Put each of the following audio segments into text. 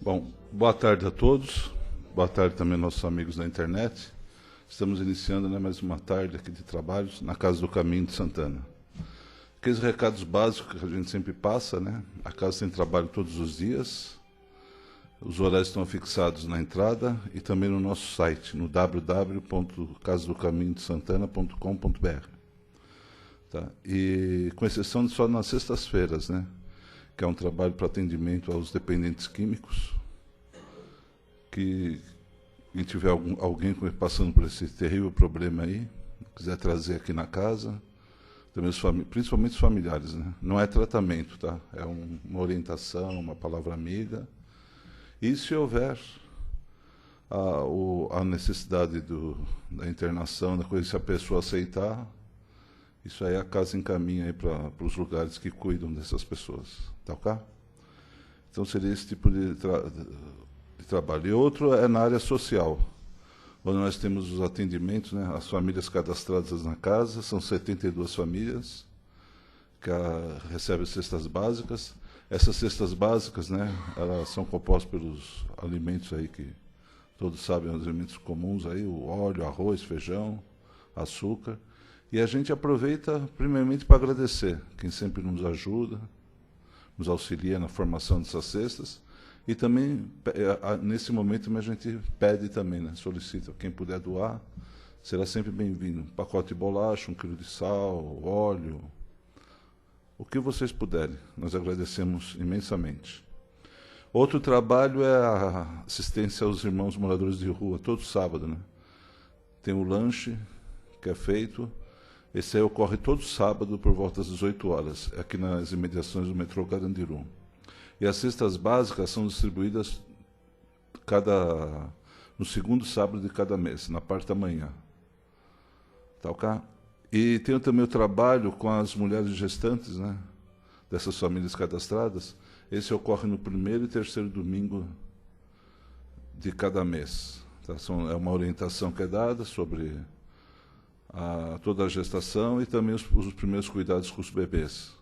Bom, boa tarde a todos, boa tarde também aos nossos amigos da internet. Estamos iniciando mais uma tarde aqui de trabalhos na Casa do Caminho de Santana. Aqueles recados básicos que a gente sempre passa, né? A casa tem trabalho todos os dias, os horários estão fixados na entrada e também no nosso site, no www.casadocaminhodesantana.com.br. Tá? E com exceção de só nas sextas-feiras, né? Que é um trabalho para atendimento aos dependentes químicos, que quem tiver alguém passando por esse terrível problema aí, quiser trazer aqui na casa, também principalmente os familiares, né? Não é tratamento, tá? É uma orientação, uma palavra amiga. E se houver a necessidade da internação, da coisa, se a pessoa aceitar, isso aí a casa encaminha aí para os lugares que cuidam dessas pessoas. Tá ok? Então seria esse tipo de trabalho. E outro é na área social, onde nós temos os atendimentos, né? As famílias cadastradas na casa, são 72 famílias que recebem cestas básicas. Essas cestas básicas, né, elas são compostas pelos alimentos aí que todos sabem, os alimentos comuns aí, o óleo, arroz, feijão, açúcar. E a gente aproveita primeiramente para agradecer quem sempre nos ajuda, nos auxilia na formação dessas cestas. E também, nesse momento, a gente pede também, né, solicita, quem puder doar, será sempre bem-vindo. Um pacote de bolacha, 1 quilo de sal, óleo, o que vocês puderem. Nós agradecemos imensamente. Outro trabalho é a assistência aos irmãos moradores de rua, todo sábado, né? Tem o lanche que é feito. Esse aí ocorre todo sábado por volta das 18 horas, aqui nas imediações do metrô Carandiru. E as cestas básicas são distribuídas no segundo sábado de cada mês, na parte da manhã. Tá ok? E tenho também o trabalho com as mulheres gestantes, né, dessas famílias cadastradas. Esse ocorre no primeiro e terceiro domingo de cada mês. Tá? É uma orientação que é dada sobre toda a gestação e também os primeiros cuidados com os bebês.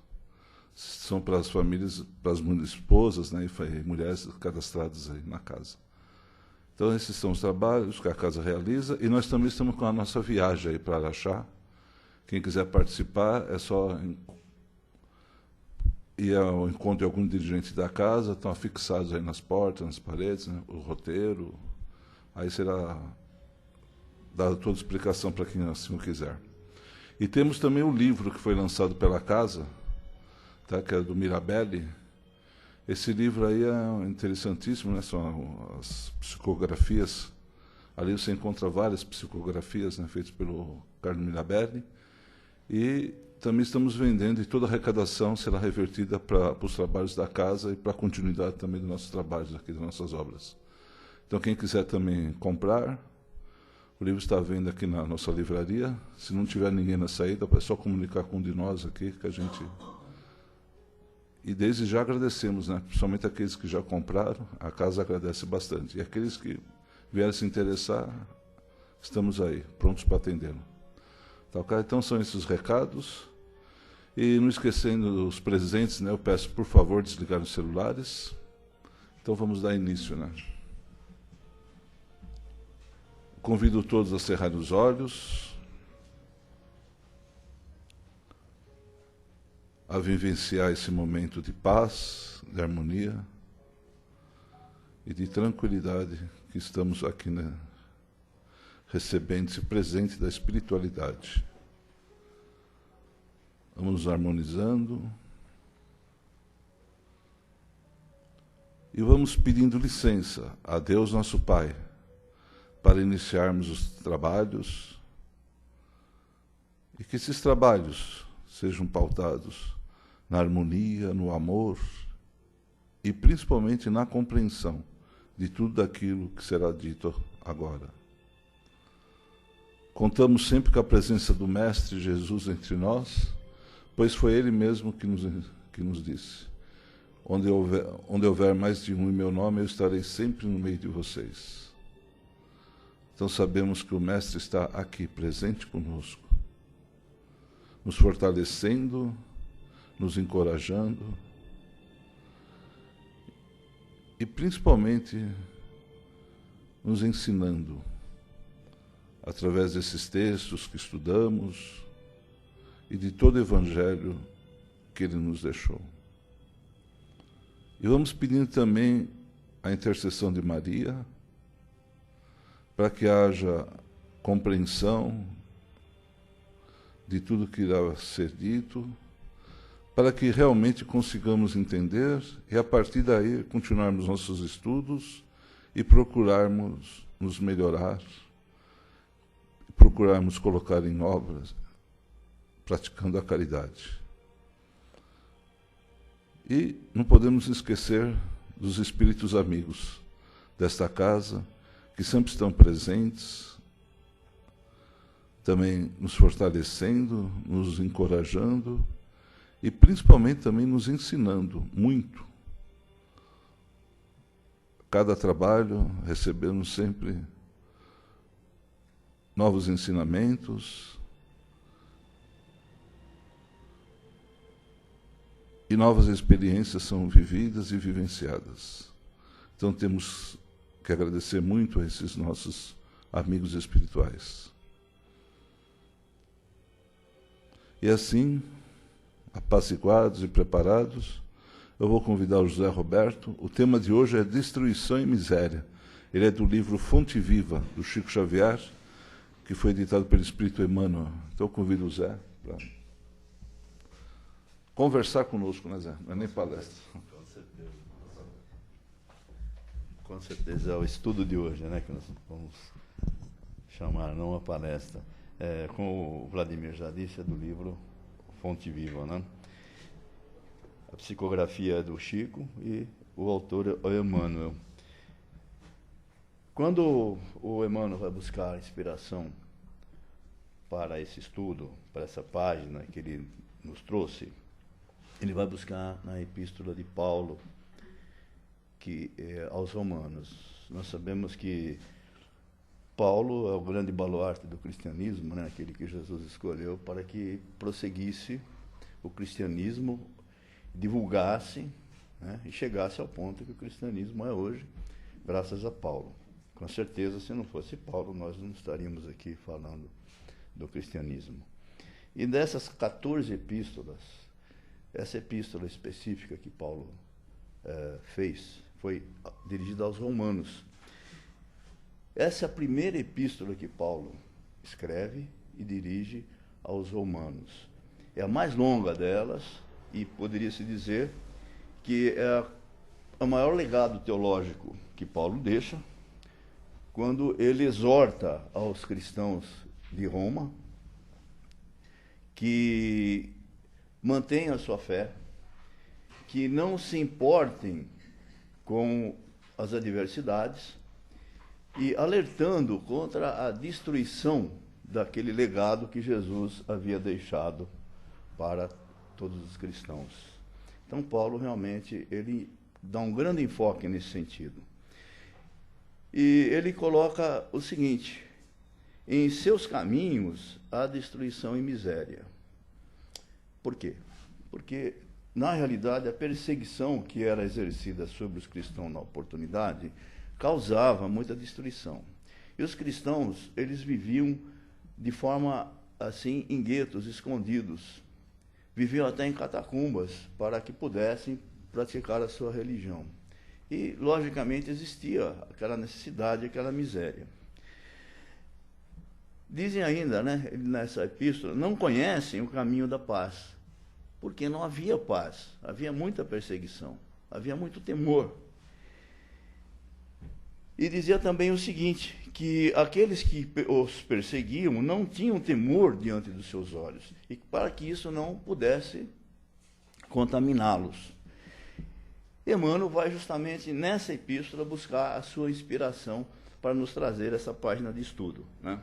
São para as famílias, para as esposas, né, e mulheres cadastradas aí na casa. Então, esses são os trabalhos que a casa realiza, e nós também estamos com a nossa viagem aí para Araxá. Quem quiser participar, é só ir ao encontro de algum dirigente da casa, estão afixados aí nas portas, nas paredes, né, o roteiro. Aí será dada toda a explicação para quem assim o quiser. E temos também o livro que foi lançado pela casa, tá, que é do Mirabelli. Esse livro aí é interessantíssimo, né? São as psicografias. Ali você encontra várias psicografias, né, feitas pelo Carlo Mirabelli. E também estamos vendendo, e toda a arrecadação será revertida para os trabalhos da casa e para a continuidade também dos nossos trabalhos aqui, das nossas obras. Então, quem quiser também comprar, o livro está à venda aqui na nossa livraria. Se não tiver ninguém na saída, é só comunicar com um de nós aqui, que a gente... E desde já agradecemos, né? Principalmente aqueles que já compraram, a casa agradece bastante. E aqueles que vierem se interessar, estamos aí, prontos para atendê-lo. Tá, okay? Então são esses os recados. E não esquecendo os presentes, né? Eu peço, por favor, desligar os celulares. Então vamos dar início, né? Convido todos a cerrarem os olhos, a vivenciar esse momento de paz, de harmonia e de tranquilidade que estamos aqui, né, recebendo esse presente da espiritualidade. Vamos nos harmonizando e vamos pedindo licença a Deus, nosso Pai, para iniciarmos os trabalhos, e que esses trabalhos sejam pautados na harmonia, no amor e principalmente na compreensão de tudo aquilo que será dito agora. Contamos sempre com a presença do Mestre Jesus entre nós, pois foi Ele mesmo que nos disse: onde houver mais de um em meu nome, eu estarei sempre no meio de vocês. Então sabemos que o Mestre está aqui, presente conosco, nos fortalecendo, nos encorajando e principalmente nos ensinando, através desses textos que estudamos e de todo o Evangelho que Ele nos deixou. E vamos pedindo também a intercessão de Maria, para que haja compreensão de tudo que irá ser dito, para que realmente consigamos entender e, a partir daí, continuarmos nossos estudos e procurarmos nos melhorar, procurarmos colocar em obras, praticando a caridade. E não podemos esquecer dos espíritos amigos desta casa, que sempre estão presentes, também nos fortalecendo, nos encorajando e principalmente também nos ensinando muito. Cada trabalho recebemos sempre novos ensinamentos e novas experiências são vividas e vivenciadas. Então temos que agradecer muito a esses nossos amigos espirituais. E assim, apaciguados e preparados, eu vou convidar o José Roberto. O tema de hoje é Destruição e Miséria. Ele é do livro Fonte Viva, do Chico Xavier, que foi editado pelo Espírito Emmanuel. Então eu convido o Zé para conversar conosco, né, Zé? Não é nem palestra. Com certeza. Com certeza é o estudo de hoje, né, que nós vamos chamar, não a palestra. Como o Vladimir já disse, é do livro Fonte Viva, né? A psicografia é do Chico e o autor é o Emmanuel. Quando o Emmanuel vai buscar inspiração para esse estudo, para essa página que ele nos trouxe, ele vai buscar na epístola de Paulo aos Romanos. Nós sabemos que Paulo é o grande baluarte do cristianismo, né? Aquele que Jesus escolheu para que prosseguisse o cristianismo, divulgasse, né? E chegasse ao ponto que o cristianismo é hoje, graças a Paulo. Com certeza, se não fosse Paulo, nós não estaríamos aqui falando do cristianismo. E dessas 14 epístolas, essa epístola específica que Paulo fez foi dirigida aos romanos. Essa é a primeira epístola que Paulo escreve e dirige aos romanos. É a mais longa delas e poderia-se dizer que é o maior legado teológico que Paulo deixa quando ele exorta aos cristãos de Roma que mantenham a sua fé, que não se importem com as adversidades e alertando contra a destruição daquele legado que Jesus havia deixado para todos os cristãos. Então Paulo realmente ele dá um grande enfoque nesse sentido. E ele coloca o seguinte: em seus caminhos há destruição e miséria. Por quê? Porque, na realidade, a perseguição que era exercida sobre os cristãos na oportunidade causava muita destruição. E os cristãos, eles viviam de forma assim, em guetos, escondidos. Viviam até em catacumbas para que pudessem praticar a sua religião. E, logicamente, existia aquela necessidade, aquela miséria. Dizem ainda, né, nessa epístola, não conhecem o caminho da paz, porque não havia paz, havia muita perseguição, havia muito temor. E dizia também o seguinte, que aqueles que os perseguiam não tinham temor diante dos seus olhos, e para que isso não pudesse contaminá-los. Emmanuel vai justamente nessa epístola buscar a sua inspiração para nos trazer essa página de estudo, né?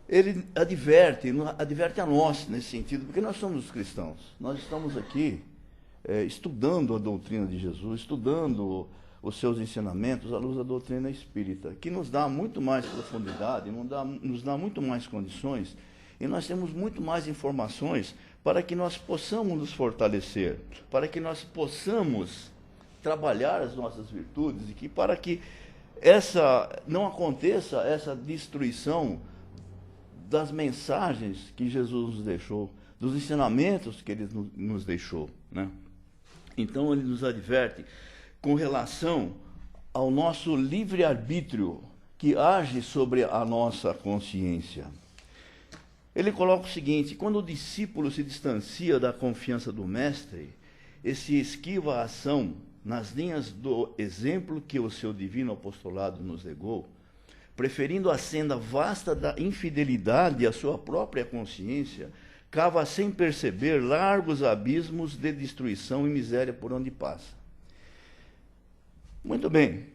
Ele adverte a nós nesse sentido, porque nós somos os cristãos. Nós estamos aqui estudando a doutrina de Jesus, estudando os seus ensinamentos à luz da doutrina espírita, que nos dá muito mais profundidade, nos dá muito mais condições, e nós temos muito mais informações para que nós possamos nos fortalecer, para que nós possamos trabalhar as nossas virtudes e que para que não aconteça essa destruição das mensagens que Jesus nos deixou, dos ensinamentos que ele nos deixou, né? Então ele nos adverte com relação ao nosso livre-arbítrio que age sobre a nossa consciência. Ele coloca o seguinte: quando o discípulo se distancia da confiança do mestre e se esquiva a ação nas linhas do exemplo que o seu divino apostolado nos legou, preferindo a senda vasta da infidelidade à sua própria consciência, cava sem perceber largos abismos de destruição e miséria por onde passa. Muito bem,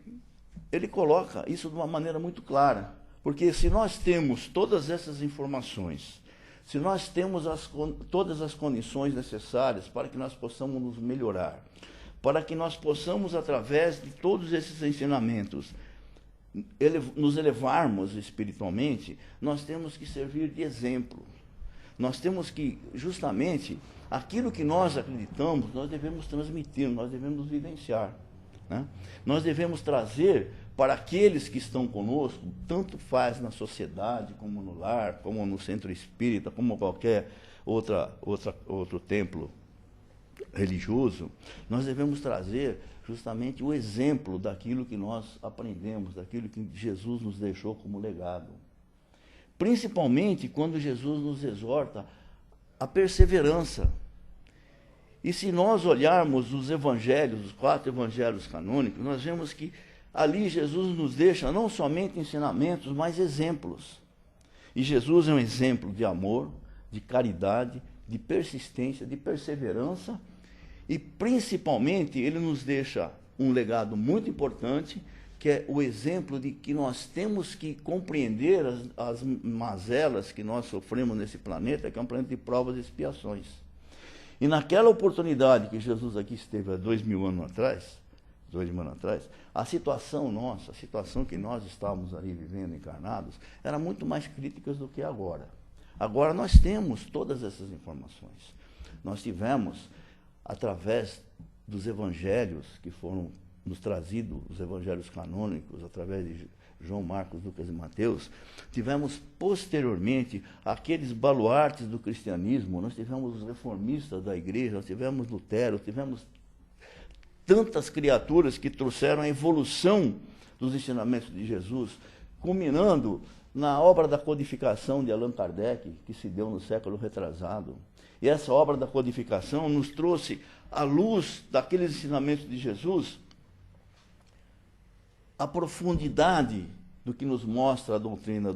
ele coloca isso de uma maneira muito clara, porque se nós temos todas essas informações, se nós temos todas as condições necessárias para que nós possamos nos melhorar, para que nós possamos, através de todos esses ensinamentos, nos elevarmos espiritualmente, nós temos que servir de exemplo. Nós temos que, justamente, aquilo que nós acreditamos, nós devemos transmitir, nós devemos vivenciar, né? Nós devemos trazer para aqueles que estão conosco, tanto faz na sociedade, como no lar, como no centro espírita, como qualquer outro templo religioso, nós devemos trazer justamente o exemplo daquilo que nós aprendemos, daquilo que Jesus nos deixou como legado. Principalmente quando Jesus nos exorta à perseverança. E se nós olharmos os evangelhos, os 4 evangelhos canônicos, nós vemos que ali Jesus nos deixa não somente ensinamentos, mas exemplos. E Jesus é um exemplo de amor, de caridade, de persistência, de perseverança, e principalmente ele nos deixa um legado muito importante, que é o exemplo de que nós temos que compreender as mazelas que nós sofremos nesse planeta, que é um planeta de provas e expiações. E naquela oportunidade que Jesus aqui esteve há 2.000 anos atrás, a situação nossa, a situação que nós estávamos ali vivendo encarnados, era muito mais crítica do que agora. Agora nós temos todas essas informações. Nós tivemos, através dos evangelhos que foram nos trazidos, os evangelhos canônicos, através de João, Marcos, Lucas e Mateus, tivemos posteriormente aqueles baluartes do cristianismo, nós tivemos os reformistas da igreja, nós tivemos Lutero, tivemos tantas criaturas que trouxeram a evolução dos ensinamentos de Jesus, culminando na obra da codificação de Allan Kardec, que se deu no século retrasado. E essa obra da codificação nos trouxe, à luz daqueles ensinamentos de Jesus, a profundidade do que nos mostra a doutrina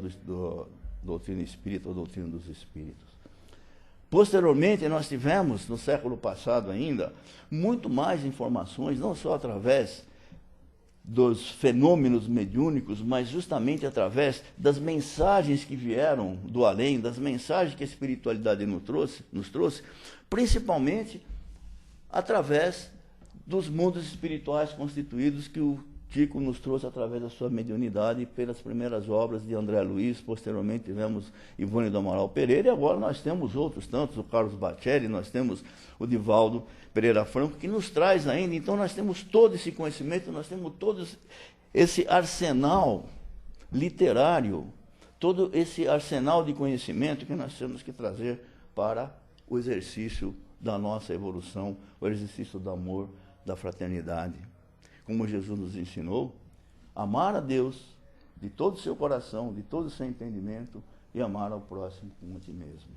doutrina espírita, ou doutrina dos espíritos. Posteriormente, nós tivemos, no século passado ainda, muito mais informações, não só através dos fenômenos mediúnicos, mas justamente através das mensagens que vieram do além, das mensagens que a espiritualidade nos trouxe, principalmente através dos mundos espirituais constituídos que o Chico nos trouxe através da sua mediunidade pelas primeiras obras de André Luiz, posteriormente tivemos Ivone do Amaral Pereira, e agora nós temos outros tantos, o Carlos Bacelli, nós temos o Divaldo Pereira Franco, que nos traz ainda. Então nós temos todo esse conhecimento, nós temos todo esse arsenal literário, todo esse arsenal de conhecimento que nós temos que trazer para o exercício da nossa evolução, o exercício do amor, da fraternidade. Como Jesus nos ensinou, amar a Deus de todo o seu coração, de todo o seu entendimento, e amar ao próximo como a ti mesmo.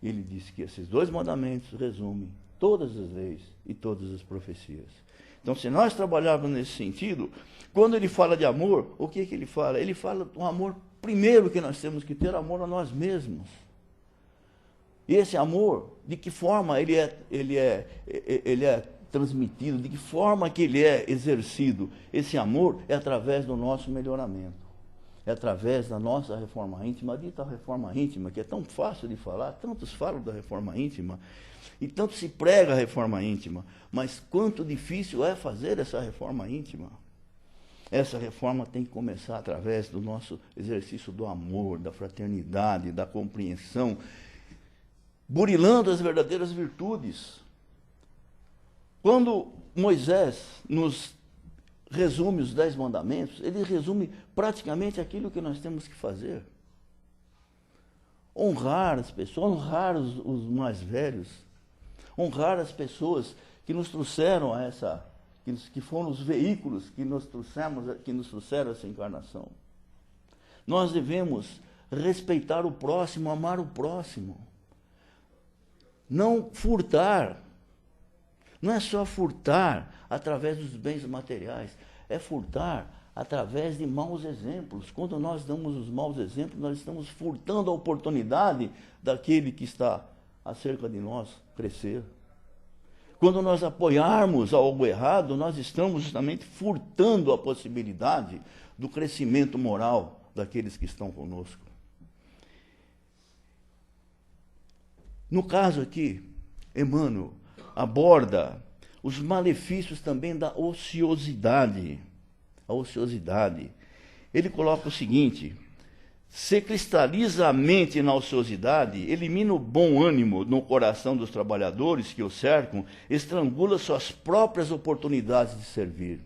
Ele disse que esses 2 mandamentos resumem todas as leis e todas as profecias. Então, se nós trabalharmos nesse sentido, quando ele fala de amor, o que ele fala? Ele fala do amor, primeiro que nós temos que ter, amor a nós mesmos. E esse amor, de que forma ele é transmitido, de que forma que ele é exercido? Esse amor é através do nosso melhoramento, é através da nossa reforma íntima. A dita reforma íntima, que é tão fácil de falar, tantos falam da reforma íntima, e tanto se prega a reforma íntima, mas quanto difícil é fazer essa reforma íntima. Essa reforma tem que começar através do nosso exercício do amor, da fraternidade, da compreensão, burilando as verdadeiras virtudes. Quando Moisés nos resume os 10 mandamentos, ele resume praticamente aquilo que nós temos que fazer. Honrar as pessoas, honrar os mais velhos, honrar as pessoas que nos trouxeram a que foram os veículos que nos trouxeram a essa encarnação. Nós devemos respeitar o próximo, amar o próximo. Não furtar. Não é só furtar através dos bens materiais, é furtar através de maus exemplos. Quando nós damos os maus exemplos, nós estamos furtando a oportunidade daquele que está acerca de nós crescer. Quando nós apoiarmos algo errado, nós estamos justamente furtando a possibilidade do crescimento moral daqueles que estão conosco. No caso aqui, Emmanuel aborda os malefícios também da ociosidade. A ociosidade. Ele coloca o seguinte: se cristaliza a mente na ociosidade, elimina o bom ânimo no coração dos trabalhadores que o cercam, estrangula suas próprias oportunidades de servir.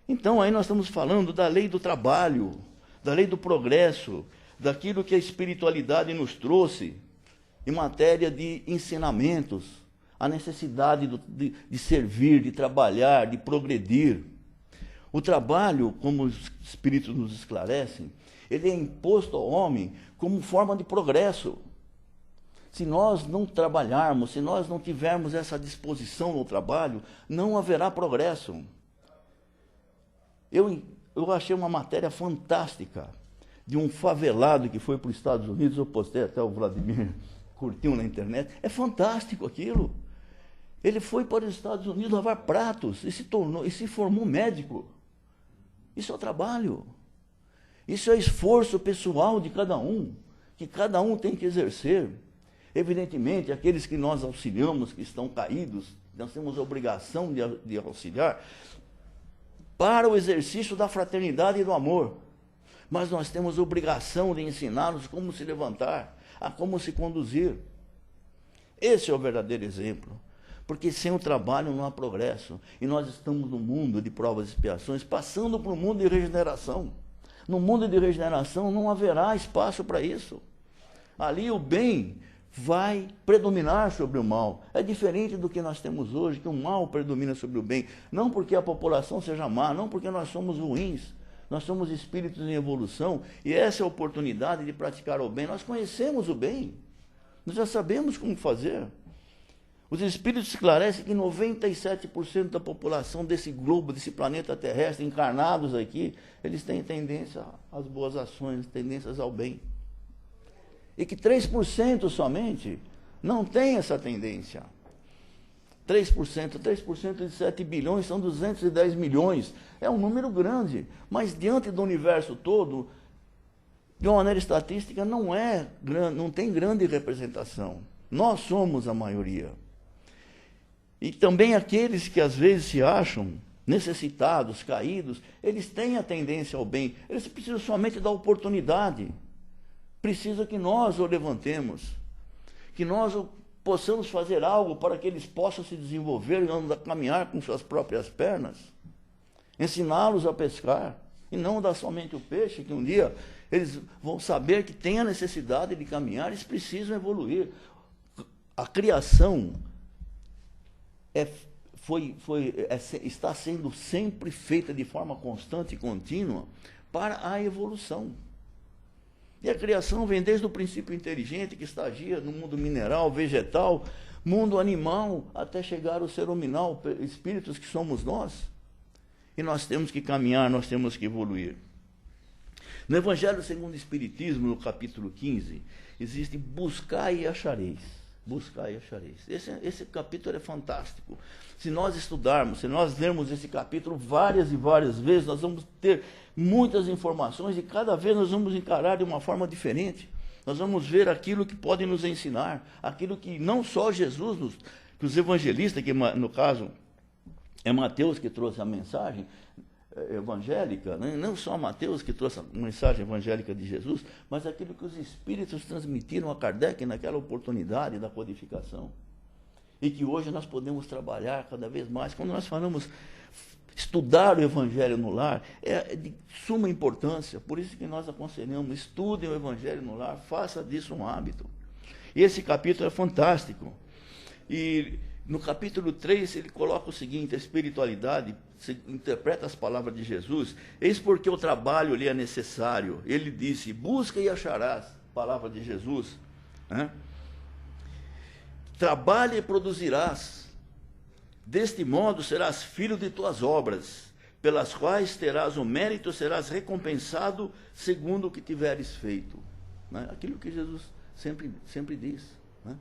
Então, aí nós estamos falando da lei do trabalho, da lei do progresso, daquilo que a espiritualidade nos trouxe em matéria de ensinamentos, a necessidade de servir, de trabalhar, de progredir. O trabalho, como os espíritos nos esclarecem, ele é imposto ao homem como forma de progresso. Se nós não trabalharmos, se nós não tivermos essa disposição no trabalho, não haverá progresso. Eu achei uma matéria fantástica de um favelado que foi para os Estados Unidos, eu postei até o Vladimir curtiu na internet. É fantástico aquilo. Ele foi para os Estados Unidos lavar pratos e se formou médico. Isso é o trabalho. Isso é esforço pessoal de cada um, que cada um tem que exercer. Evidentemente, aqueles que nós auxiliamos, que estão caídos, nós temos a obrigação de auxiliar para o exercício da fraternidade e do amor. Mas nós temos a obrigação de ensiná-los como se levantar, a como se conduzir. Esse é o verdadeiro exemplo. Porque sem o trabalho não há progresso. E nós estamos no mundo de provas e expiações, passando para um mundo de regeneração. No mundo de regeneração não haverá espaço para isso. Ali o bem vai predominar sobre o mal. É diferente do que nós temos hoje, que o mal predomina sobre o bem. Não porque a população seja má, não porque nós somos ruins. Nós somos espíritos em evolução e essa é a oportunidade de praticar o bem. Nós conhecemos o bem. Nós já sabemos como fazer. Os espíritos esclarecem que 97% da população desse globo, desse planeta terrestre, encarnados aqui, eles têm tendência às boas ações, tendências ao bem. E que 3% somente não tem essa tendência. 3% de 7 bilhões são 210 milhões. É um número grande, mas diante do universo todo, de uma maneira estatística, não tem grande representação. Nós somos a maioria. E também aqueles que às vezes se acham necessitados, caídos, eles têm a tendência ao bem. Eles precisam somente da oportunidade. Precisa que nós o levantemos, que nós possamos fazer algo para que eles possam se desenvolver e caminhar com suas próprias pernas. Ensiná-los a pescar e não dar somente o peixe, que um dia eles vão saber que tem a necessidade de caminhar, eles precisam evoluir. A criação está sendo sempre feita de forma constante e contínua para a evolução. E a criação vem desde o princípio inteligente, que estagia no mundo mineral, vegetal, mundo animal, até chegar ao ser hominal, espíritos que somos nós. E nós temos que caminhar, nós temos que evoluir. No Evangelho segundo o Espiritismo, no capítulo 15, existe buscar e achareis. Buscar e achareis. Esse capítulo é fantástico. Se nós estudarmos, se nós lermos esse capítulo várias e várias vezes, nós vamos ter muitas informações e cada vez nós vamos encarar de uma forma diferente. Nós vamos ver aquilo que pode nos ensinar, aquilo que não só Jesus, que os evangelistas, que no caso é Mateus que trouxe a mensagem evangélica, né? Não só Mateus que trouxe a mensagem evangélica de Jesus, mas aquilo que os espíritos transmitiram a Kardec naquela oportunidade da codificação. e que hoje nós podemos trabalhar cada vez mais. Quando nós falamos estudar o Evangelho no lar, é de suma importância. Por isso que nós aconselhamos, estudem o Evangelho no lar, faça disso um hábito. E esse capítulo é fantástico. E no capítulo 3 ele coloca o seguinte: a espiritualidade, se interpreta as palavras de Jesus, eis porque o trabalho lhe é necessário. Ele disse, busca e acharás, palavra de Jesus, né? Trabalha e produzirás, deste modo serás filho de tuas obras, pelas quais terás o mérito, serás recompensado segundo o que tiveres feito. Né? Aquilo que Jesus sempre diz. Né?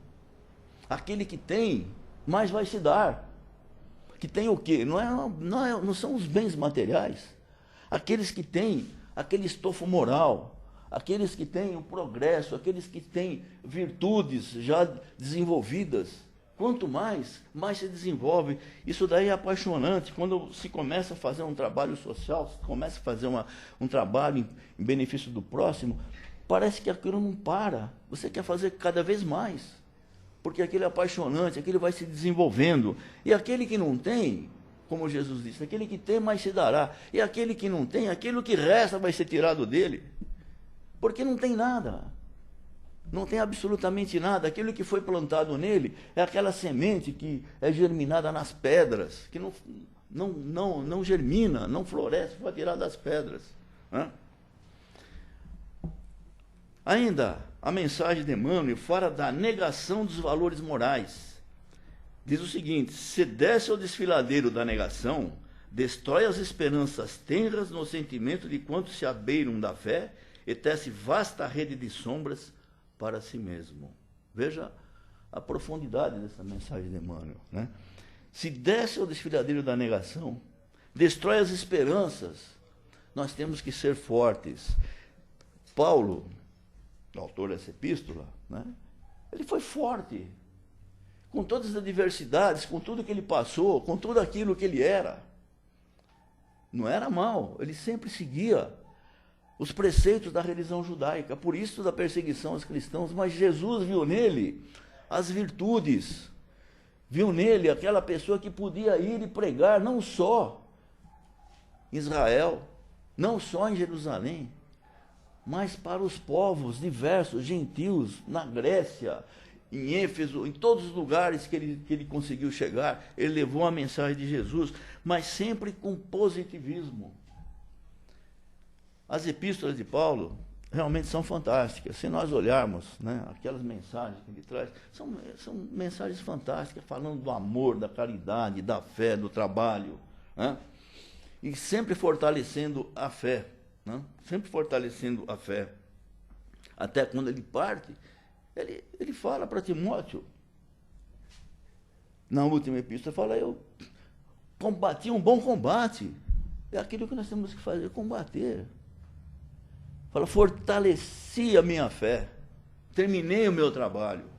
Aquele que tem, mais vai se dar. Que tem o quê? Não são os bens materiais. Aqueles que têm aquele estofo moral, aqueles que têm o progresso, aqueles que têm virtudes já desenvolvidas. Quanto mais se desenvolve. Isso daí é apaixonante. Quando se começa a fazer um trabalho social, se começa a fazer um trabalho em benefício do próximo, parece que aquilo não para. Você quer fazer cada vez mais. Porque aquilo é apaixonante, aquilo vai se desenvolvendo. E aquele que não tem, como Jesus disse, aquele que tem mais se dará. E aquele que não tem, aquilo que resta vai ser tirado dele. Porque não tem nada. Não tem absolutamente nada. Aquilo que foi plantado nele é aquela semente que é germinada nas pedras, que não germina, não floresce, foi tirada das pedras. Né? Ainda, a mensagem de Emmanuel fala da negação dos valores morais. Diz o seguinte: se desce ao desfiladeiro da negação, destrói as esperanças tenras no sentimento de quantos se abeiram da fé e tece vasta rede de sombras para si mesmo. Veja a profundidade dessa mensagem de Emmanuel. Né? Se desce ao desfiladeiro da negação, destrói as esperanças, nós temos que ser fortes. Paulo, o autor dessa epístola, né? Ele foi forte, com todas as adversidades, com tudo que ele passou, com tudo aquilo que ele era. Não era mau, ele sempre seguia os preceitos da religião judaica, por isso da perseguição aos cristãos, mas Jesus viu nele as virtudes, viu nele aquela pessoa que podia ir e pregar não só em Israel, não só em Jerusalém, mas para os povos diversos, gentios, na Grécia, em Éfeso, em todos os lugares que ele conseguiu chegar, ele levou a mensagem de Jesus, mas sempre com positivismo. As epístolas de Paulo realmente são fantásticas. Se nós olharmos, né, aquelas mensagens que ele traz, são mensagens fantásticas, falando do amor, da caridade, da fé, do trabalho, né? E sempre fortalecendo a fé. Né? Sempre fortalecendo a fé. Até quando ele parte, ele fala para Timóteo, na última epístola, fala: eu combati um bom combate. É aquilo que nós temos que fazer, combater. Fala, fortaleci a minha fé, terminei o meu trabalho.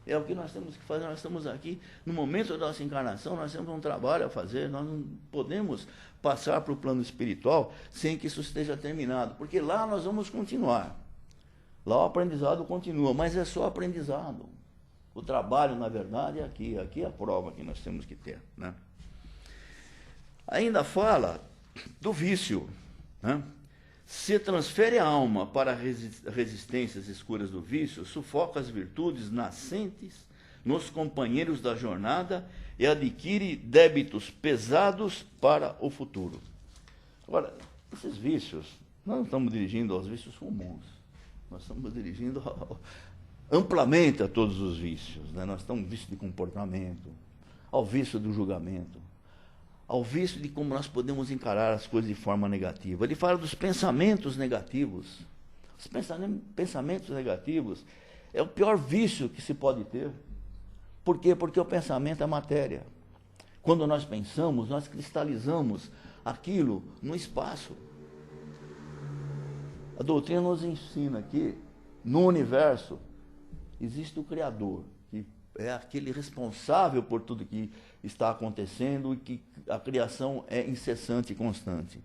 É o que nós temos que fazer. Nós estamos aqui, no momento da nossa encarnação, nós temos um trabalho a fazer. Nós não podemos passar para o plano espiritual sem que isso esteja terminado, porque lá nós vamos continuar. Lá o aprendizado continua, mas é só aprendizado. O trabalho, na verdade, é aqui. Aqui é a prova que nós temos que ter. Né? Ainda fala do vício. Né? Se transfere a alma para resistências escuras do vício, sufoca as virtudes nascentes nos companheiros da jornada e adquire débitos pesados para o futuro. Agora, esses vícios, nós não estamos dirigindo aos vícios comuns, nós estamos dirigindo amplamente a todos os vícios. Né? Nós estamos vício de comportamento, ao vício do julgamento, ao vício de como nós podemos encarar as coisas de forma negativa. Ele fala dos pensamentos negativos. Os pensamentos negativos é o pior vício que se pode ter. Por quê? Porque o pensamento é matéria. Quando nós pensamos, nós cristalizamos aquilo no espaço. A doutrina nos ensina que, no universo, existe o Criador, que é aquele responsável por tudo que está acontecendo e que a criação é incessante e constante.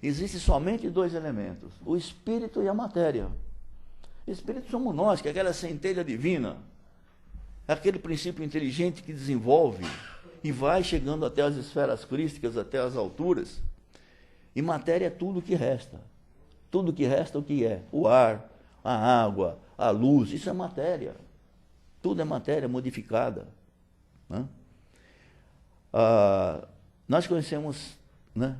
Existem somente dois elementos, o espírito e a matéria. O espírito somos nós, que é aquela centelha divina, É aquele princípio inteligente que desenvolve e vai chegando até as esferas crísticas, até as alturas. E matéria é tudo que resta. Tudo que resta, o que é? O ar, a água, a luz, isso é matéria. Tudo é matéria modificada. Né? Nós conhecemos, né,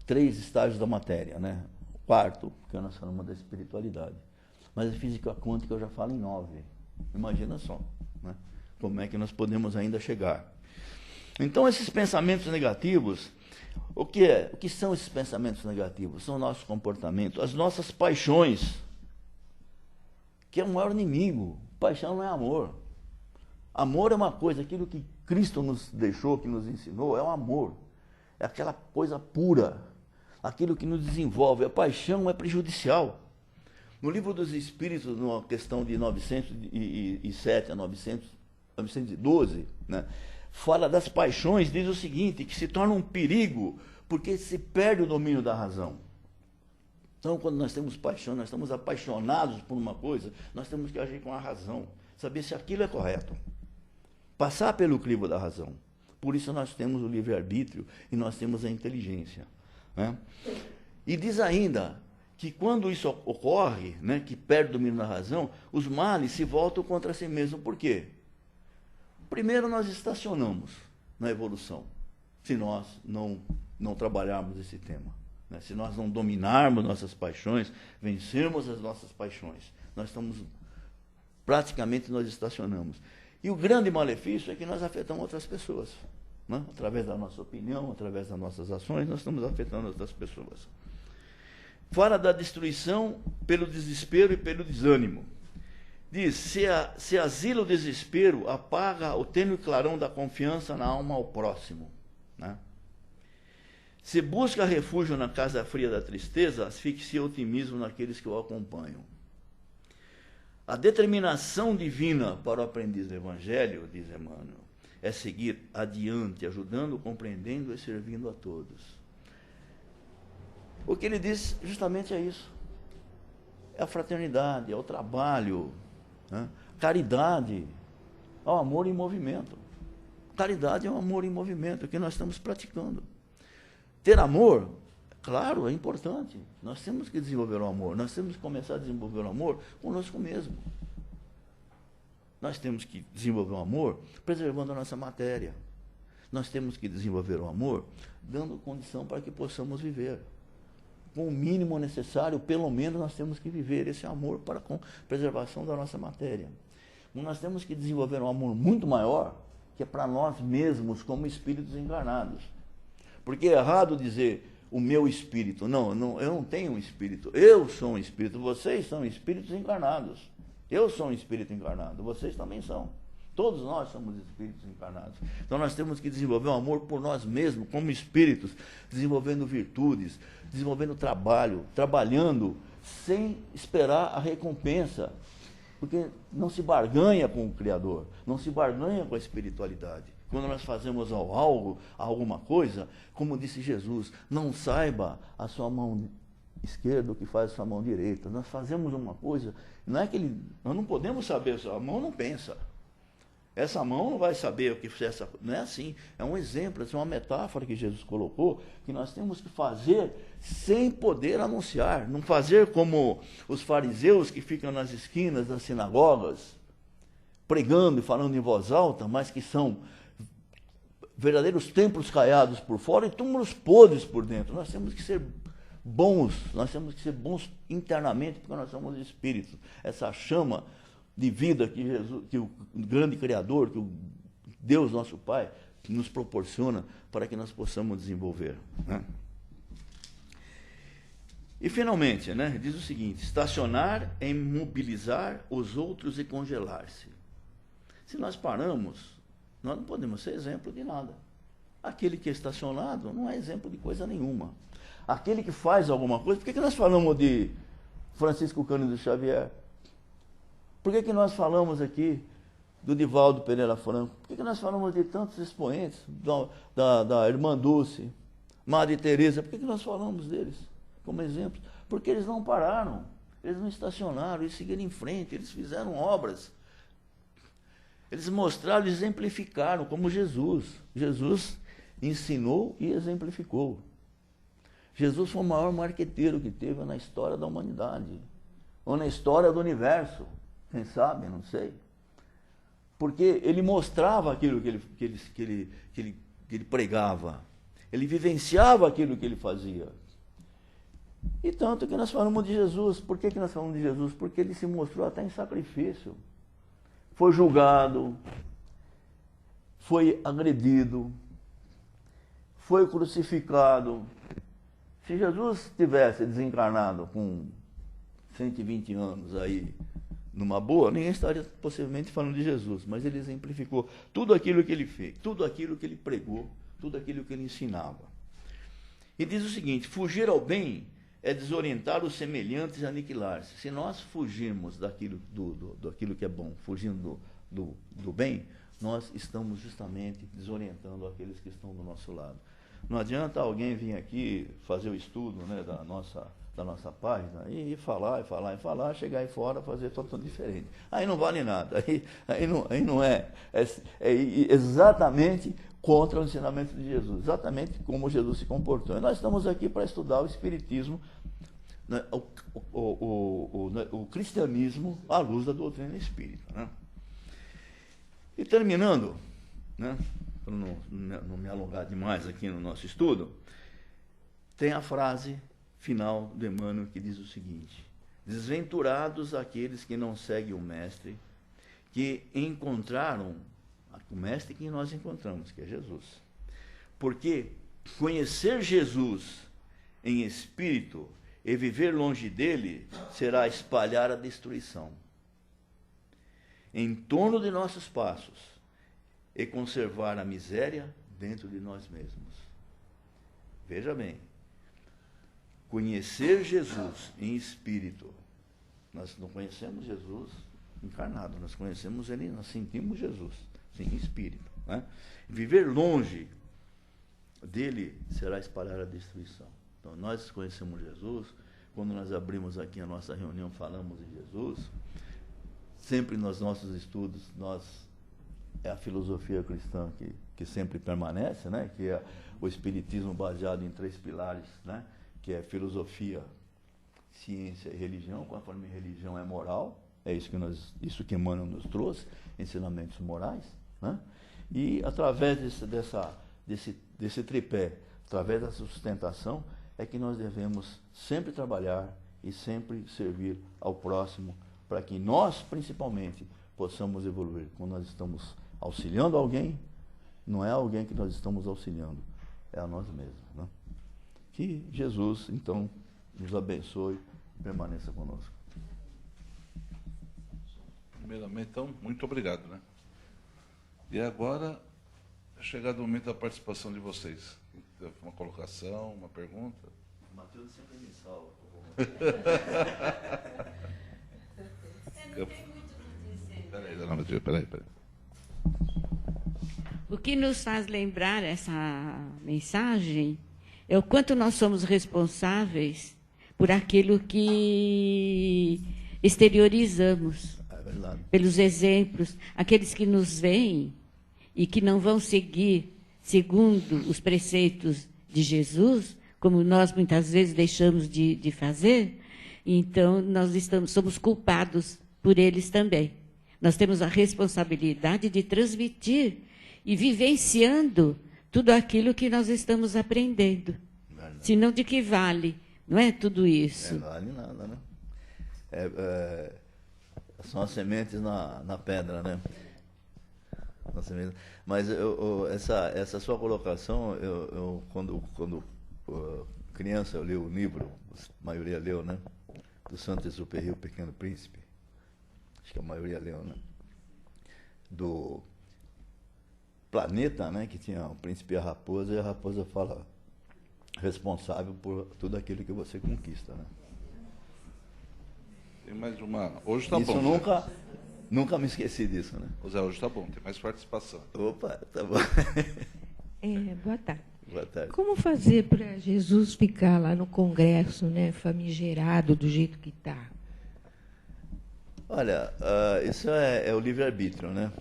três estágios da matéria. Né? O quarto, que nós falamos da espiritualidade. Mas a física quântica eu já falo em 9. Imagina só, né? Como é que nós podemos ainda chegar. Então, esses pensamentos negativos, o que são esses pensamentos negativos? São o nosso comportamento, as nossas paixões, que é o maior inimigo. Paixão não é amor. Amor é uma coisa, aquilo que Cristo nos deixou, que nos ensinou, é o amor. É aquela coisa pura, aquilo que nos desenvolve. A paixão é prejudicial. No Livro dos Espíritos, numa questão de 907 a 912, né, fala das paixões, diz o seguinte, que se torna um perigo porque se perde o domínio da razão. Então, quando nós temos paixão, nós estamos apaixonados por uma coisa, nós temos que agir com a razão, saber se aquilo é correto. Passar pelo crivo da razão. Por isso nós temos o livre-arbítrio e nós temos a inteligência. Né? E diz ainda que quando isso ocorre, né, que perde o domínio da razão, os males se voltam contra si mesmo. Por quê? Primeiro, nós estacionamos na evolução, se nós não trabalharmos esse tema. Né? Se nós não dominarmos nossas paixões, vencermos as nossas paixões, praticamente nós estacionamos. E o grande malefício é que nós afetamos outras pessoas. Né? Através da nossa opinião, através das nossas ações, nós estamos afetando outras pessoas. Fala da destruição pelo desespero e pelo desânimo. Diz, se asila o desespero, apaga o tênue clarão da confiança na alma ao próximo. Né? Se busca refúgio na casa fria da tristeza, asfixia o otimismo naqueles que o acompanham. A determinação divina para o aprendiz do Evangelho, diz Emmanuel, é seguir adiante, ajudando, compreendendo e servindo a todos. O que ele diz justamente é isso. É a fraternidade, é o trabalho, né? Caridade, é o amor em movimento. Caridade é o amor em movimento que nós estamos praticando. Ter amor, claro, é importante. Nós temos que desenvolver o amor. Nós temos que começar a desenvolver o amor conosco mesmo. Nós temos que desenvolver o amor preservando a nossa matéria. Nós temos que desenvolver o amor dando condição para que possamos viver. Com o mínimo necessário, pelo menos nós temos que viver esse amor para a preservação da nossa matéria. Nós temos que desenvolver um amor muito maior, que é para nós mesmos, como espíritos encarnados. Porque é errado dizer o meu espírito. Não, eu não tenho um espírito. Eu sou um espírito. Vocês são espíritos encarnados. Eu sou um espírito encarnado. Vocês também são. Todos nós somos espíritos encarnados. Então nós temos que desenvolver um amor por nós mesmos, como espíritos, desenvolvendo virtudes, desenvolvendo trabalho, trabalhando sem esperar a recompensa. Porque não se barganha com o Criador, não se barganha com a espiritualidade. Quando nós fazemos algo, alguma coisa, como disse Jesus, não saiba a sua mão esquerda o que faz a sua mão direita. Nós fazemos uma coisa, não é que nós não podemos saber, a mão não pensa. Essa mão não vai saber o que fez. Não é assim. É um exemplo, é uma metáfora que Jesus colocou, que nós temos que fazer sem poder anunciar. Não fazer como os fariseus que ficam nas esquinas das sinagogas, pregando e falando em voz alta, mas que são verdadeiros templos caiados por fora e túmulos podres por dentro. Nós temos que ser bons, nós temos que ser bons internamente, porque nós somos espíritos. Essa chama de vida que Jesus, que o grande Criador, que o Deus nosso Pai, nos proporciona para que nós possamos desenvolver. Né? E finalmente, né, diz o seguinte: estacionar é imobilizar os outros e congelar-se. Se nós paramos, nós não podemos ser exemplo de nada. Aquele que é estacionado não é exemplo de coisa nenhuma. Aquele que faz alguma coisa, por que nós falamos de Francisco Cândido Xavier? Por que nós falamos aqui do Divaldo Pereira Franco? Por que nós falamos de tantos expoentes, da Irmã Dulce, Madre Teresa? Por que nós falamos deles como exemplos? Porque eles não pararam. Eles não estacionaram, eles seguiram em frente, eles fizeram obras. Eles mostraram, exemplificaram, como Jesus. Jesus ensinou e exemplificou. Jesus foi o maior marqueteiro que teve na história da humanidade. Ou na história do universo. Quem sabe, não sei. Porque ele mostrava aquilo que ele pregava. Ele vivenciava aquilo que ele fazia. E tanto que nós falamos de Jesus. Por que nós falamos de Jesus? Porque ele se mostrou até em sacrifício. Foi julgado, foi agredido, foi crucificado. Se Jesus tivesse desencarnado com 120 anos aí, numa boa, ninguém estaria possivelmente falando de Jesus, mas ele exemplificou tudo aquilo que ele fez, tudo aquilo que ele pregou, tudo aquilo que ele ensinava. E diz o seguinte: fugir ao bem é desorientar os semelhantes e aniquilar-se. Se nós fugirmos daquilo que é bom, fugindo do bem, nós estamos justamente desorientando aqueles que estão do nosso lado. Não adianta alguém vir aqui fazer o estudo, né, da nossa página e falar, chegar aí fora fazer totalmente diferente. Aí não vale nada. Aí não é exatamente contra o ensinamento de Jesus, exatamente como Jesus se comportou. E nós estamos aqui para estudar o Espiritismo, né, o cristianismo à luz da doutrina espírita. Né? E terminando, né, para não me alongar demais aqui no nosso estudo, tem a frase final do Emmanuel que diz o seguinte: desventurados aqueles que não seguem o Mestre, que encontraram o Mestre que nós encontramos, que é Jesus. Porque conhecer Jesus em espírito e viver longe dele será espalhar a destruição em torno de nossos passos e conservar a miséria dentro de nós mesmos. Veja bem, conhecer Jesus em espírito. Nós não conhecemos Jesus encarnado, nós conhecemos ele, nós sentimos Jesus, sim, em espírito. Né? Viver longe dele será espalhar a destruição. Então, nós conhecemos Jesus, quando nós abrimos aqui a nossa reunião, falamos de Jesus, sempre nos nossos estudos, é a filosofia cristã que sempre permanece, né? Que é o Espiritismo baseado em 3 pilares, né? Que é filosofia, ciência e religião. Conforme religião é moral, é isso que Emmanuel nos trouxe, ensinamentos morais, né? E através desse tripé, através da sustentação, é que nós devemos sempre trabalhar e sempre servir ao próximo, para que nós, principalmente, possamos evoluir. Quando nós estamos auxiliando alguém, não é alguém que nós estamos auxiliando, é a nós mesmos. Né? Que Jesus, então, nos abençoe e permaneça conosco. Primeiramente, então, muito obrigado. Né? E agora, é chegado o momento da participação de vocês. Uma colocação, uma pergunta? O Matheus sempre me salva. Não tem muito o que dizer. Peraí, dona Matilde, peraí. O que nos faz lembrar essa mensagem é o quanto nós somos responsáveis por aquilo que exteriorizamos, pelos exemplos, aqueles que nos veem e que não vão seguir segundo os preceitos de Jesus, como nós muitas vezes deixamos de fazer, então nós somos culpados por eles também. Nós temos a responsabilidade de transmitir e vivenciando tudo aquilo que nós estamos aprendendo. Verdade. Senão de que vale, não é tudo isso? Não vale nada, né? São as sementes na pedra, né? Mas essa sua colocação, eu quando criança, eu li o livro, a maioria leu, né? Do Saint-Exupéry, O Pequeno Príncipe. Acho que a maioria leu, né? Do planeta, né? Que tinha o príncipe e a raposa fala responsável por tudo aquilo que você conquista, né? Tem mais uma. Hoje está bom. Isso nunca me esqueci disso, né? José, hoje está bom, tem mais participação. Opa, tá bom. Boa tarde. Boa tarde. Como fazer para Jesus ficar lá no Congresso, né, famigerado do jeito que está? Olha, isso é o livre-arbítrio, né?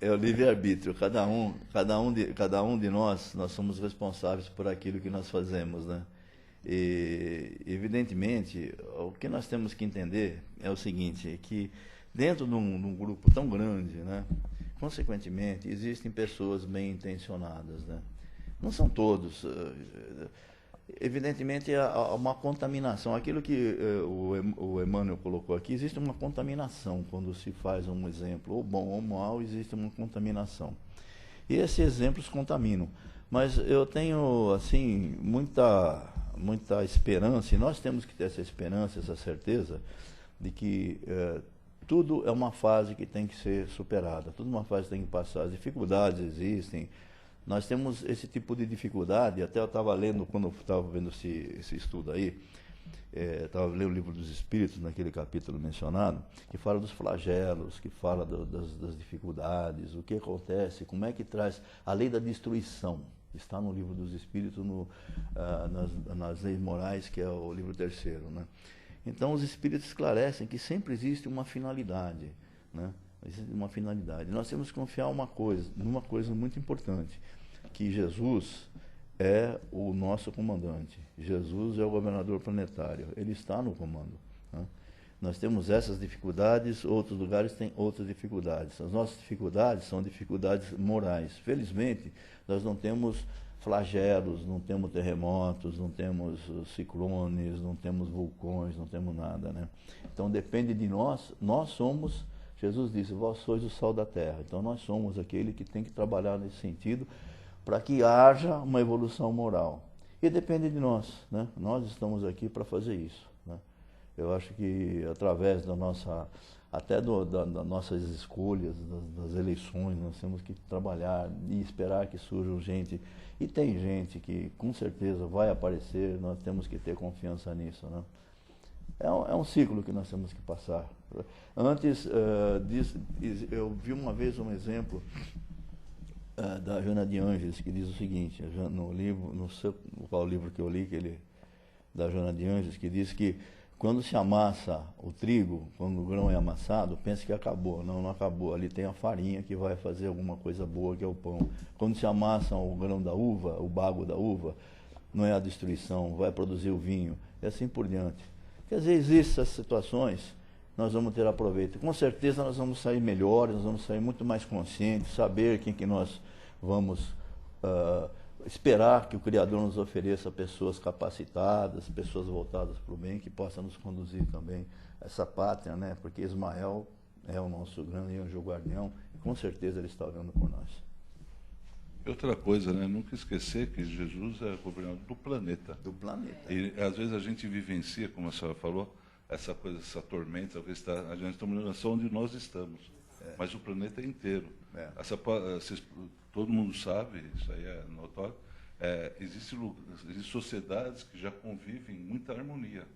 É o livre-arbítrio. Cada um de nós somos responsáveis por aquilo que nós fazemos, né? E, evidentemente, o que nós temos que entender é o seguinte, é que dentro de um grupo tão grande, né? Consequentemente, existem pessoas bem intencionadas, né? Não são todos. Evidentemente, há uma contaminação. Aquilo que o Emmanuel colocou aqui, existe uma contaminação quando se faz um exemplo, ou bom ou mal, existe uma contaminação. E esses exemplos contaminam. Mas eu tenho, assim, muita esperança, e nós temos que ter essa esperança, essa certeza, de que tudo é uma fase que tem que ser superada, tudo é uma fase que tem que passar. As dificuldades existem. Nós temos esse tipo de dificuldade, até eu estava lendo, quando eu estava vendo esse estudo aí, estava lendo o Livro dos Espíritos, naquele capítulo mencionado, que fala dos flagelos, que fala das dificuldades, o que acontece, como é que traz a lei da destruição. Está no Livro dos Espíritos, nas leis morais, que é o livro 3º, né? Então, os Espíritos esclarecem que sempre existe uma finalidade, né? Existe uma finalidade. Nós temos que confiar numa coisa muito importante, que Jesus é o nosso comandante. Jesus é o governador planetário. Ele está no comando, né? Nós temos essas dificuldades, outros lugares têm outras dificuldades. As nossas dificuldades são dificuldades morais. Felizmente, nós não temos flagelos, não temos terremotos, não temos ciclones, não temos vulcões, não temos nada, né? Então depende de nós. Nós somos, Jesus disse, vós sois o sal da terra. Então nós somos aquele que tem que trabalhar nesse sentido para que haja uma evolução moral. E depende de nós, né? Nós estamos aqui para fazer isso, né? Eu acho que através das nossas escolhas, das eleições, nós temos que trabalhar e esperar que surjam gente. E tem gente que com certeza vai aparecer, nós temos que ter confiança nisso, né? É um ciclo que nós temos que passar. Antes eu vi uma vez um exemplo da Joana de Ângeles, que diz o seguinte, no livro, não sei qual livro que eu li, da Joana de Ângeles, que diz que quando se amassa o trigo, quando o grão é amassado, pensa que acabou. Não, não acabou. Ali tem a farinha que vai fazer alguma coisa boa, que é o pão. Quando se amassa o grão da uva, o bago da uva, não é a destruição, vai produzir o vinho, e assim por diante. Quer dizer, existem essas situações, nós vamos ter aproveito. Com certeza nós vamos sair melhores, nós vamos sair muito mais conscientes, saber quem que nós vamos esperar que o Criador nos ofereça pessoas capacitadas, pessoas voltadas para o bem, que possam nos conduzir também a essa pátria, né? Porque Ismael é o nosso grande anjo guardião, e com certeza ele está olhando por nós. Outra coisa, né? Nunca esquecer que Jesus é governador do planeta. Do planeta. E às vezes a gente vivencia, como a senhora falou, essa coisa, essa tormenta, a gente está morando só onde nós estamos, mas o planeta é inteiro. Todo mundo sabe, isso aí é notório, existem sociedades que já convivem em muita harmonia.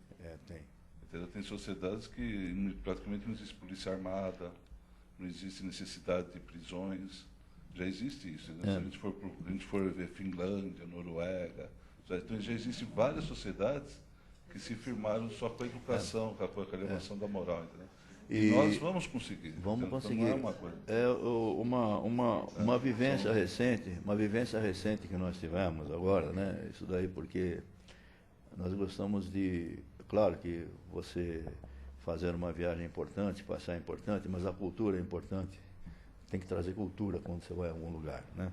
Tem. Entendeu? Tem sociedades que praticamente não existe polícia armada, não existe necessidade de prisões, já existe isso. Né? Se a gente for ver Finlândia, Noruega, então já existem várias sociedades que se firmaram só com a educação, com a elevação da moral, entendeu? E nós vamos conseguir. Vamos conseguir. Então, não é uma coisa. Uma vivência recente que nós tivemos agora, né? Isso daí porque nós gostamos de, claro que você fazer uma viagem é importante, passear é importante, mas a cultura é importante. Tem que trazer cultura quando você vai a algum lugar, né?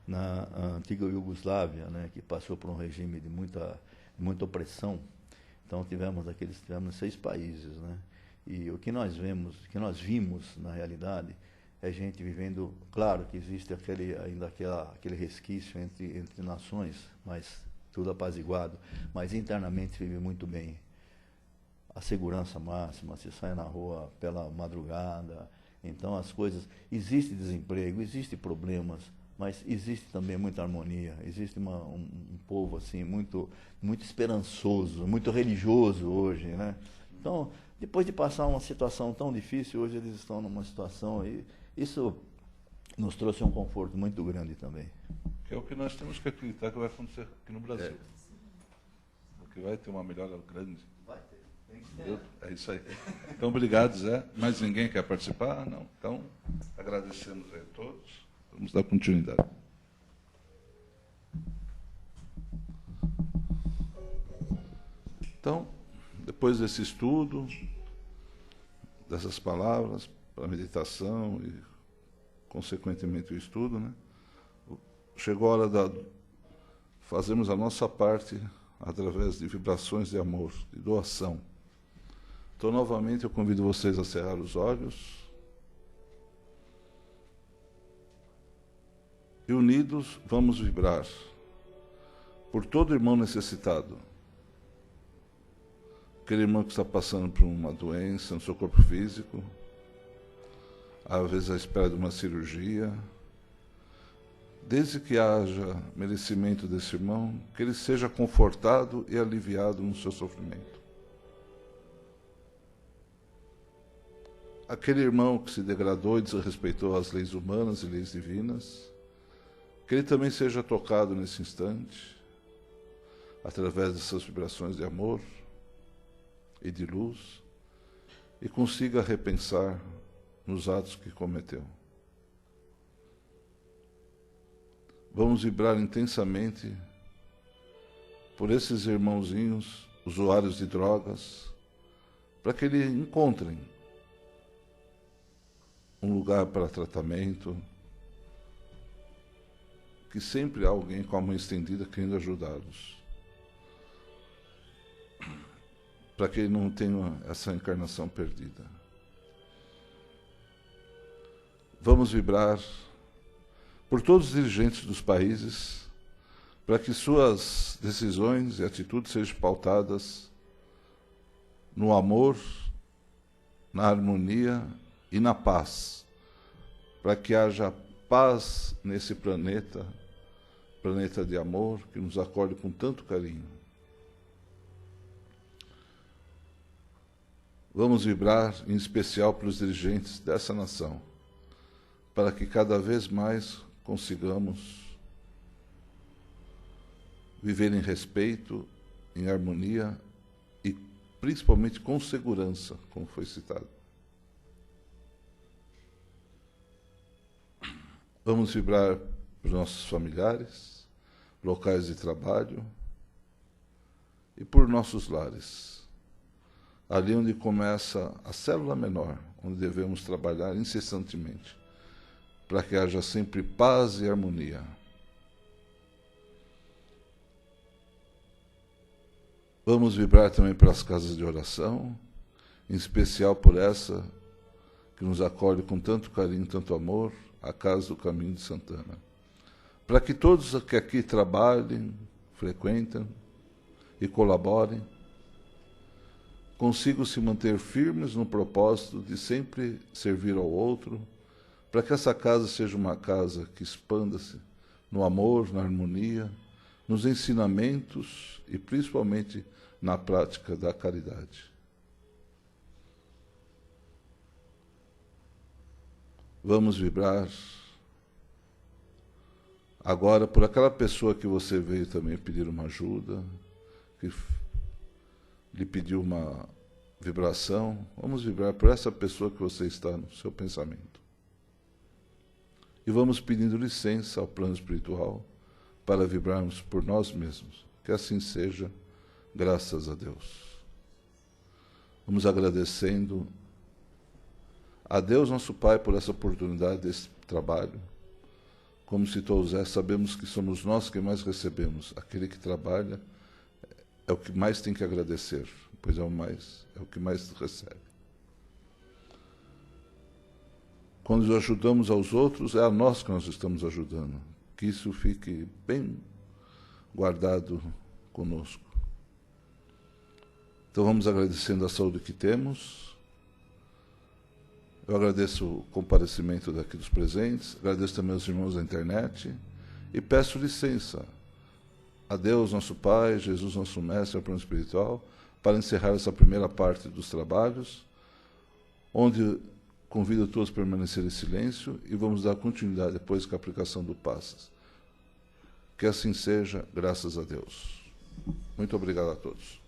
Na antiga Iugoslávia, né, que passou por um regime de muita opressão, então tivemos 6 países, né? E o que nós vimos na realidade é gente vivendo, claro que existe aquele resquício entre nações, mas tudo apaziguado, mas internamente vive muito bem. A segurança máxima, se sai na rua pela madrugada, então as coisas, existe desemprego, existe problemas, mas existe também muita harmonia, existe um povo assim muito esperançoso, muito religioso hoje, né? Então, depois de passar uma situação tão difícil, hoje eles estão numa situação, e isso nos trouxe um conforto muito grande também. Que é o que nós temos que acreditar que vai acontecer aqui no Brasil. Porque vai ter uma melhora grande. Vai ter. É isso aí. Então, obrigado, Zé. Mais ninguém quer participar? Não. Então, agradecemos a todos. Vamos dar continuidade. Então, depois desse estudo, dessas palavras, para a meditação e, consequentemente, o estudo, né? Chegou a hora de fazermos a nossa parte através de vibrações de amor, de doação. Então, novamente, eu convido vocês a cerrar os olhos e, unidos, vamos vibrar por todo irmão necessitado. Aquele irmão que está passando por uma doença no seu corpo físico, às vezes à espera de uma cirurgia. Desde que haja merecimento desse irmão, que ele seja confortado e aliviado no seu sofrimento. Aquele irmão que se degradou e desrespeitou as leis humanas e leis divinas, que ele também seja tocado nesse instante, através dessas vibrações de amor e de luz, e consiga repensar nos atos que cometeu. Vamos vibrar intensamente por esses irmãozinhos, usuários de drogas, para que eles encontrem um lugar para tratamento, que sempre há alguém com a mão estendida querendo ajudá-los, para que ele não tenha essa encarnação perdida. Vamos vibrar por todos os dirigentes dos países, para que suas decisões e atitudes sejam pautadas no amor, na harmonia e na paz, para que haja paz nesse planeta de amor que nos acolhe com tanto carinho. Vamos vibrar em especial pelos dirigentes dessa nação, para que cada vez mais consigamos viver em respeito, em harmonia e principalmente com segurança, como foi citado. Vamos vibrar para os nossos familiares, locais de trabalho e por nossos lares. Ali onde começa a célula menor, onde devemos trabalhar incessantemente, para que haja sempre paz e harmonia. Vamos vibrar também pelas casas de oração, em especial por essa que nos acolhe com tanto carinho, tanto amor, a Casa do Caminho de Santana. Para que todos que aqui trabalhem, frequentam e colaborem, consigam se manter firmes no propósito de sempre servir ao outro, para que essa casa seja uma casa que expanda-se no amor, na harmonia, nos ensinamentos e principalmente na prática da caridade. Vamos vibrar agora por aquela pessoa que você veio também pedir uma ajuda, que lhe pediu uma vibração. Vamos vibrar por essa pessoa que você está no seu pensamento. E vamos pedindo licença ao plano espiritual para vibrarmos por nós mesmos. Que assim seja, graças a Deus. Vamos agradecendo a Deus, nosso Pai, por essa oportunidade desse trabalho. Como citou o Zé, sabemos que somos nós que mais recebemos. Aquele que trabalha é o que mais tem que agradecer, pois é o que mais recebe. Quando ajudamos aos outros, é a nós que nós estamos ajudando. Que isso fique bem guardado conosco. Então vamos agradecendo a saúde que temos. Eu agradeço o comparecimento daqui dos presentes, agradeço também aos irmãos da internet e peço licença a Deus, nosso Pai, Jesus, nosso Mestre, ao plano espiritual, para encerrar essa primeira parte dos trabalhos, onde convido todos a permanecer em silêncio e vamos dar continuidade depois com a aplicação do Passes. Que assim seja, graças a Deus. Muito obrigado a todos.